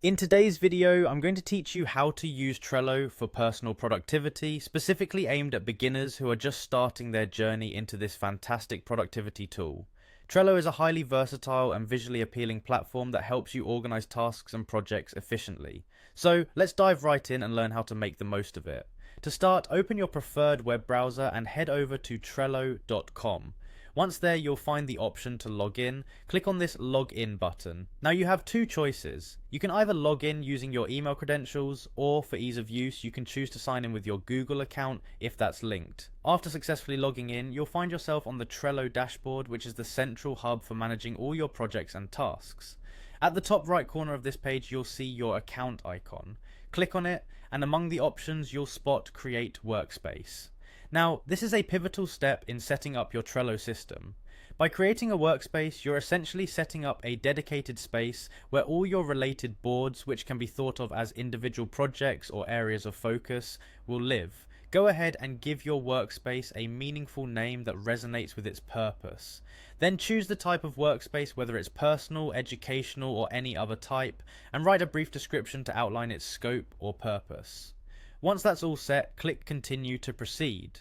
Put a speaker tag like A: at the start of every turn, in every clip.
A: In today's video, I'm going to teach you how to use Trello for personal productivity, specifically aimed at beginners who are just starting their journey into this fantastic productivity tool. Trello is a highly versatile and visually appealing platform that helps you organize tasks and projects efficiently. So let's dive right in and learn how to make the most of it. To start, open your preferred web browser and head over to Trello.com. Once there, you'll find the option to log in. Click on this login button. Now you have two choices. You can either log in using your email credentials, or for ease of use, you can choose to sign in with your Google account if that's linked. After successfully logging in, you'll find yourself on the Trello dashboard, which is the central hub for managing all your projects and tasks. At the top right corner of this page, you'll see your account icon. Click on it, and among the options, you'll spot Create Workspace. Now, this is a pivotal step in setting up your Trello system. By creating a workspace, you're essentially setting up a dedicated space where all your related boards, which can be thought of as individual projects or areas of focus, will live. Go ahead and give your workspace a meaningful name that resonates with its purpose. Then choose the type of workspace, whether it's personal, educational, or any other type, and write a brief description to outline its scope or purpose. Once that's all set, click Continue to proceed.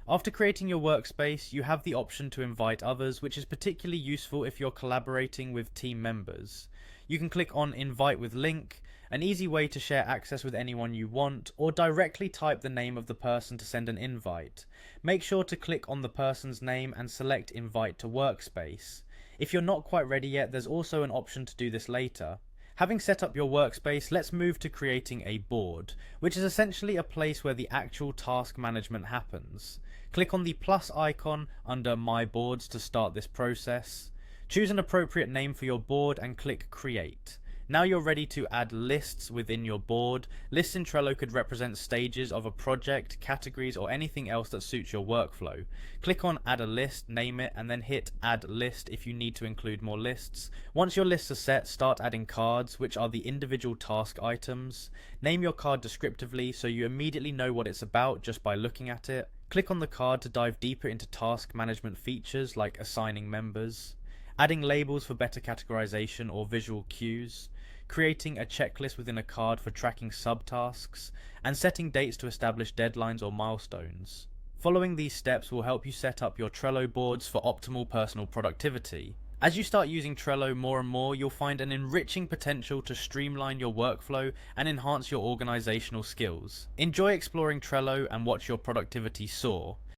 A: After creating your workspace, you have the option to invite others, which is particularly useful if you're collaborating with team members. You can click on Invite with Link, an easy way to share access with anyone you want, or directly type the name of the person to send an invite. Make sure to click on the person's name and select Invite to Workspace. If you're not quite ready yet, there's also an option to do this later. Having set up your workspace, let's move to creating a board, which is essentially a place where the actual task management happens. Click on the plus icon under My Boards to start this process. Choose an appropriate name for your board and click Create. Now you're ready to add lists within your board. Lists in Trello could represent stages of a project, categories, or anything else that suits your workflow. Click on Add a List, name it, and then hit Add List if you need to include more lists. Once your lists are set, start adding cards, which are the individual task items. Name your card descriptively so you immediately know what it's about just by looking at it. Click on the card to dive deeper into task management features like assigning members, adding labels for better categorization or visual cues, creating a checklist within a card for tracking subtasks, and setting dates to establish deadlines or milestones. Following these steps will help you set up your Trello boards for optimal personal productivity. As you start using Trello more and more, you'll find an enriching potential to streamline your workflow and enhance your organizational skills. Enjoy exploring Trello and watch your productivity soar.